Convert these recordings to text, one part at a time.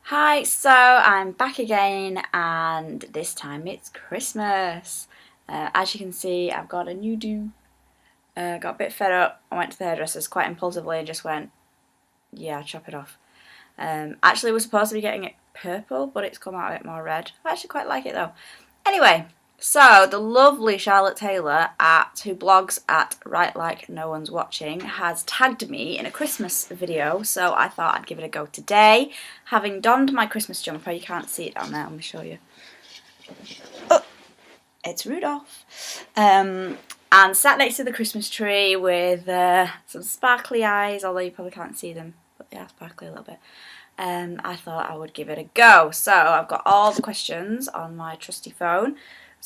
Hi, so I'm back again, and this time it's Christmas. As you can see, I've got a new do. Got a bit fed up. I went to the hairdresser's quite impulsively and just went, yeah, chop it off. Actually, we're supposed to be getting it purple, but it's come out a bit more red. I actually quite like it though. Anyway, so the lovely Charlotte Taylor who blogs at Right Like No One's Watching has tagged me in a Christmas video, so I thought I'd give it a go today. Having donned my Christmas jumper, you can't see it down there, let me show you. Oh, it's Rudolph. And sat next to the Christmas tree with some sparkly eyes, although you probably can't see them, but they are sparkly a little bit. I thought I would give it a go. So I've got all the questions on my trusty phone.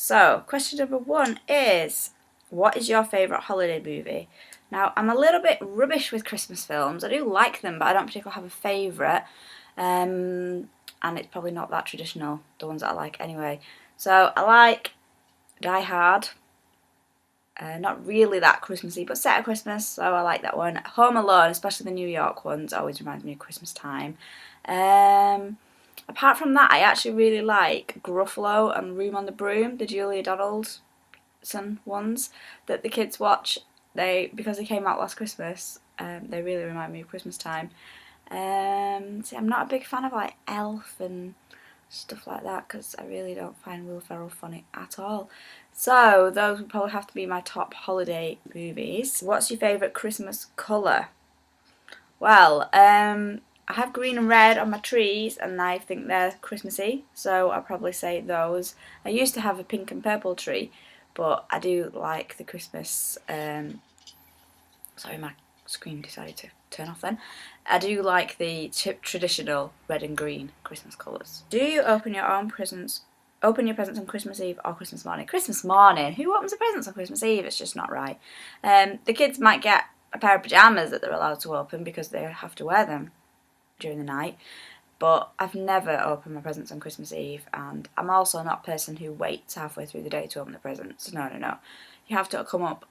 So question number 1 is, what is your favourite holiday movie? Now, I'm a little bit rubbish with Christmas films. I do like them, but I don't particularly have a favourite. And it's probably not that traditional, the ones that I like anyway. So I like Die Hard. Not really that Christmassy, but set at Christmas, so I like that one. Home Alone, especially the New York ones, always reminds me of Christmas time. Apart from that, I actually really like Gruffalo and Room on the Broom, the Julia Donaldson ones that the kids watch. Because they came out last Christmas, they really remind me of Christmas time. See, I'm not a big fan of like Elf and stuff like that because I really don't find Will Ferrell funny at all. So those would probably have to be my top holiday movies. What's your favourite Christmas colour? Well, I have green and red on my trees and I think they're Christmassy, so I'll probably say those. I used to have a pink and purple tree, but I do like the Christmas, sorry, my screen decided to turn off then. I do like the traditional red and green Christmas colours. Do you open your presents on Christmas Eve or Christmas morning? Christmas morning. Who opens the presents on Christmas Eve? It's just not right. The kids might get a pair of pyjamas that they're allowed to open because they have to wear them during the night. But I've never opened my presents on Christmas Eve, and I'm also not a person who waits halfway through the day to open the presents. No. You have to come up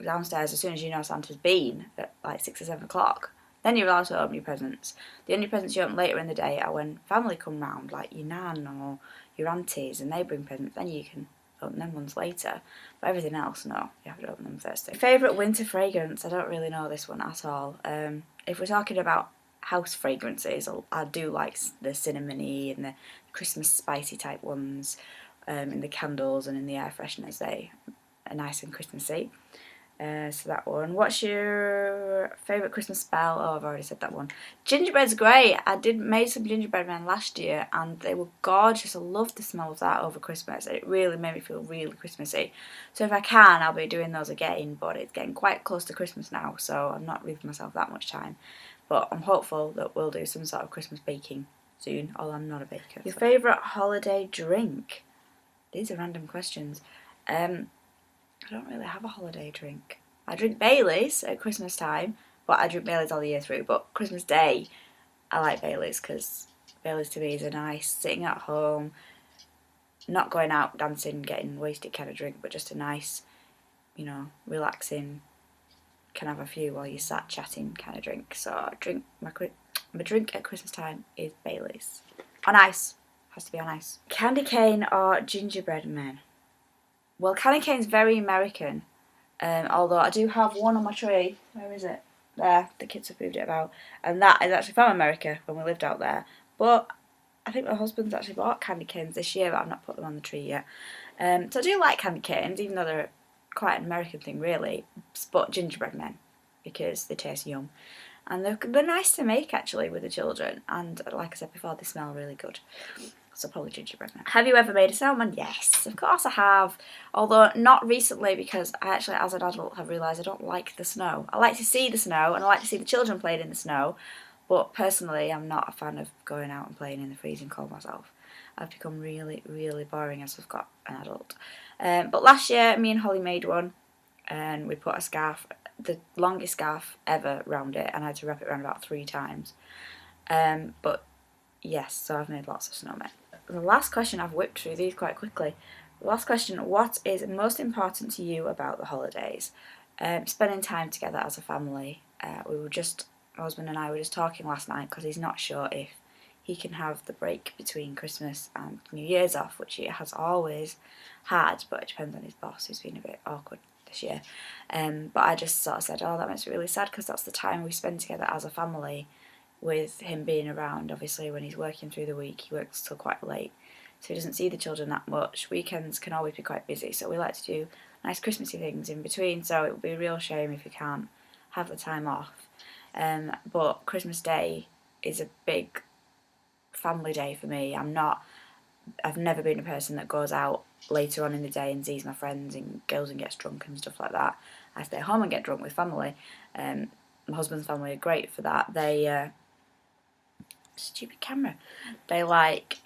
downstairs as soon as you know Santa's been at like 6 or 7 o'clock. Then you're allowed to open your presents. The only presents you open later in the day are when family come round, like your nan or your aunties, and they bring presents. Then you can open them ones later. But everything else, no, you have to open them first thing. Favourite winter fragrance? I don't really know this one at all. If we're talking about house fragrances, I do like the cinnamony and the Christmas spicy type ones, in the candles and in the air fresheners. They are nice and Christmassy. So that one. What's your favourite Christmas spell? Oh, I've already said that one. Gingerbread's great. I made some gingerbread men last year and they were gorgeous. I loved the smell of that over Christmas. It really made me feel really Christmassy. So if I can, I'll be doing those again, but it's getting quite close to Christmas now, so I'm not leaving myself that much time. But I'm hopeful that we'll do some sort of Christmas baking soon, although I'm not a baker. Your favourite holiday drink? These are random questions. I don't really have a holiday drink. I drink Baileys at Christmas time, but I drink Baileys all the year through. But Christmas Day, I like Baileys because Baileys to me is a nice sitting at home, not going out dancing, getting wasted kind of drink, but just a nice, relaxing, can have a few while you sat chatting kind of drink. So I drink my drink at Christmas time is Baileys. On ice. Has to be on ice. Candy cane or gingerbread men? Well, candy cane's very American, although I do have one on my tree. Where is it? There, the kids have moved it about. And that is actually from America when we lived out there. But I think my husband's actually bought candy canes this year, but I've not put them on the tree yet. So I do like candy canes, even though they're quite an American thing, really. But gingerbread men, because they taste yum. And they're nice to make, actually, with the children. And like I said before, they smell really good. So probably gingerbread man. Have you ever made a snowman? Yes, of course I have. Although not recently, because I actually, as an adult, have realised I don't like the snow. I like to see the snow and I like to see the children playing in the snow. But personally, I'm not a fan of going out and playing in the freezing cold myself. I've become really, really boring as I've got an adult. But last year, me and Holly made one. And we put a scarf, the longest scarf ever, around it. And I had to wrap it around about 3 times. But yes, so I've made lots of snowmen. The last question, I've whipped through these quite quickly. The last question, what is most important to you about the holidays? Spending time together as a family. My husband and I were just talking last night because he's not sure if he can have the break between Christmas and New Year's off, which he has always had, but it depends on his boss, who's been a bit awkward this year. But I just sort of said, oh, that makes me really sad, because that's the time we spend together as a family, with him being around. Obviously, when he's working through the week, he works till quite late, so he doesn't see the children that much. Weekends can always be quite busy, so we like to do nice Christmassy things in between, so it would be a real shame if we can't have the time off. But Christmas Day is a big family day for me. I've never been a person that goes out later on in the day and sees my friends and goes and gets drunk and stuff like that. I stay home and get drunk with family. My husband's family are great for that. They stupid camera. They like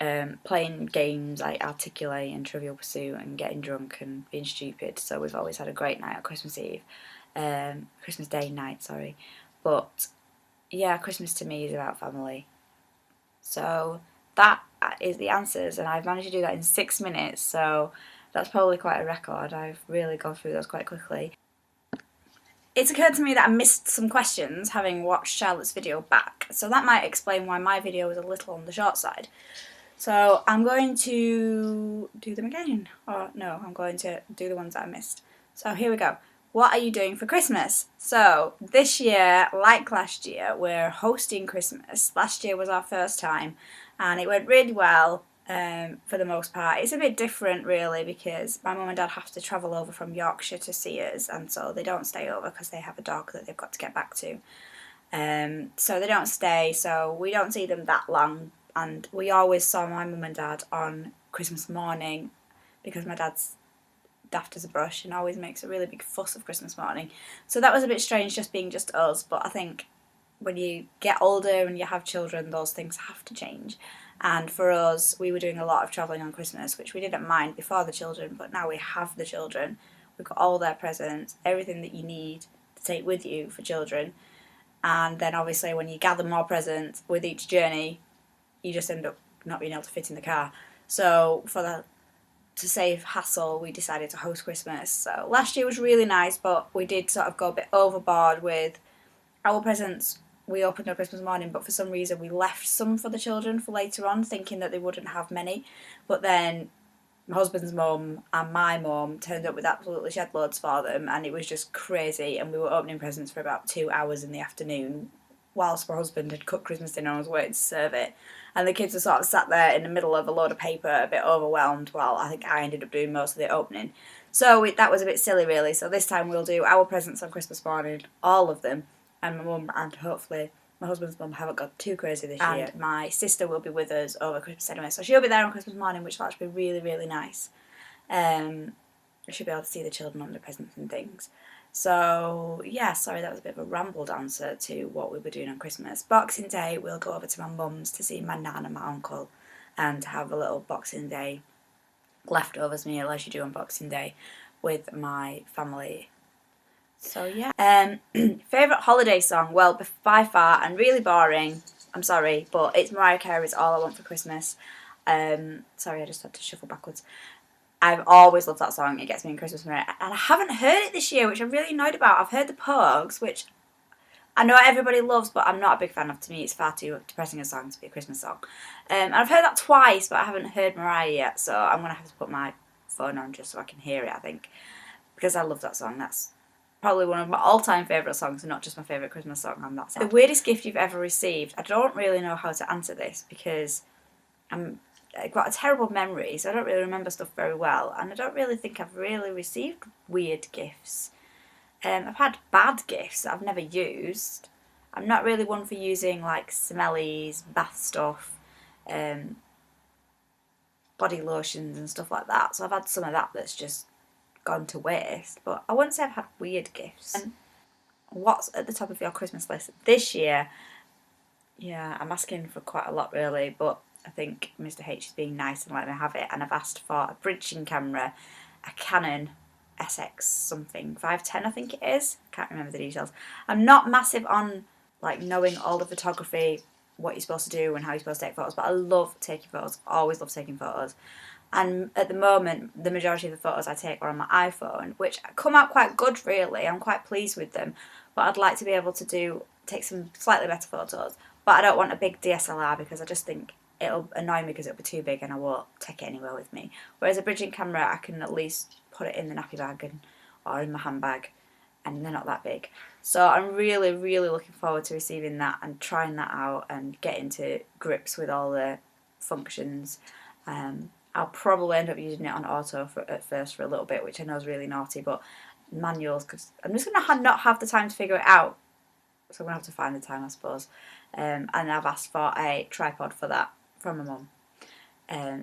playing games like Articulate and Trivial Pursuit and getting drunk and being stupid. So we've always had a great night on Christmas Eve, Christmas Day night, sorry. But yeah, Christmas to me is about family. So that is the answers, and I've managed to do that in 6 minutes, so that's probably quite a record. I've really gone through those quite quickly. It's occurred to me that I missed some questions having watched Charlotte's video back, so that might explain why my video was a little on the short side. So I'm going to do them again, or no, I'm going to do the ones that I missed. So here we go. What are you doing for Christmas? So this year, like last year, we're hosting Christmas. Last year was our first time, and it went really well for the most part. It's a bit different really, because my mum and dad have to travel over from Yorkshire to see us, and so they don't stay over because they have a dog that they've got to get back to. So they don't stay, so we don't see them that long, and we always saw my mum and dad on Christmas morning, because my dad's daft as a brush and always makes a really big fuss of Christmas morning. So that was a bit strange, just being just us, but I think when you get older and you have children, those things have to change. And for us, we were doing a lot of travelling on Christmas, which we didn't mind before the children, but now we have the children. We've got all their presents, everything that you need to take with you for children. And then obviously when you gather more presents with each journey, you just end up not being able to fit in the car. So to save hassle, we decided to host Christmas. So last year was really nice, but we did sort of go a bit overboard with our presents. We opened on Christmas morning, but for some reason we left some for the children for later on, thinking that they wouldn't have many. But then my husband's mum and my mum turned up with absolutely shed loads for them, and it was just crazy. And we were opening presents for about 2 hours in the afternoon, whilst my husband had cooked Christmas dinner and was waiting to serve it. And the kids were sort of sat there in the middle of a load of paper, a bit overwhelmed, while I think I ended up doing most of the opening. So that was a bit silly really. So this time we'll do our presents on Christmas morning, all of them, and my mum and hopefully my husband's mum haven't got too crazy this year. And my sister will be with us over Christmas anyway, so she'll be there on Christmas morning, which will actually be really, really nice. She'll be able to see the children on the presents and things. So yeah, sorry, that was a bit of a rambled answer to what we were doing on Christmas. Boxing Day, we'll go over to my mum's to see my nan and my uncle and have a little Boxing Day leftovers meal, as you do on Boxing Day, with my family. So yeah. Favourite holiday song? Well, by far, and really boring, I'm sorry, but it's Mariah Carey's All I Want for Christmas. Sorry, I just had to shuffle backwards. I've always loved that song. It gets me in Christmas mood. And I haven't heard it this year, which I'm really annoyed about. I've heard the Pogues, which I know everybody loves, but I'm not a big fan of. To me, it's far too depressing a song to be a Christmas song. And I've heard that twice, but I haven't heard Mariah yet, so I'm going to have to put my phone on just so I can hear it, I think. Because I love that song. That's probably one of my all-time favourite songs, and not just my favourite Christmas song. I'm that sad. The weirdest gift you've ever received? I don't really know how to answer this, because I've got a terrible memory, so I don't really remember stuff very well, and I don't really think I've really received weird gifts. I've had bad gifts that I've never used. I'm not really one for using like smellies, bath stuff, body lotions and stuff like that, so I've had some of that that's just gone to waste, but I wouldn't say I've had weird gifts. What's at the top of your Christmas list this year? Yeah, I'm asking for quite a lot really, but I think Mr. H is being nice and letting me have it, and I've asked for a bridging camera, a Canon SX something, 510 I think it is, can't remember the details. I'm not massive on like knowing all the photography, what you're supposed to do and how you're supposed to take photos, but I love taking photos, always love taking photos. And at the moment, the majority of the photos I take are on my iPhone, which come out quite good really, I'm quite pleased with them, but I'd like to be able to take some slightly better photos. but I don't want a big DSLR because I just think it'll annoy me because it'll be too big and I won't take it anywhere with me. Whereas a bridging camera, I can at least put it in the nappy bag or in my handbag, and they're not that big. So I'm really, really looking forward to receiving that and trying that out and getting to grips with all the functions. I'll probably end up using it on auto at first for a little bit, which I know is really naughty, but manuals, because I'm just going to not have the time to figure it out. So I'm going to have to find the time, I suppose. And I've asked for a tripod for that from my mum.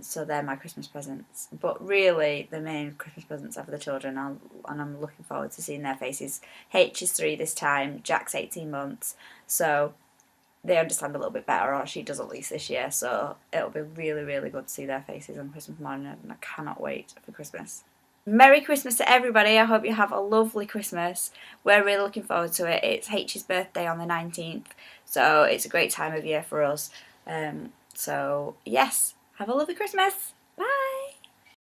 So they're my Christmas presents. But really, the main Christmas presents are for the children, and I'm looking forward to seeing their faces. H is 3 this time, Jack's 18 months, so they understand a little bit better, or she does at least this year, so it'll be really, really good to see their faces on Christmas morning, and I cannot wait for Christmas. Merry Christmas to everybody. I hope you have a lovely Christmas. We're really looking forward to it. It's H's birthday on the 19th, so it's a great time of year for us. So, yes, have a lovely Christmas. Bye.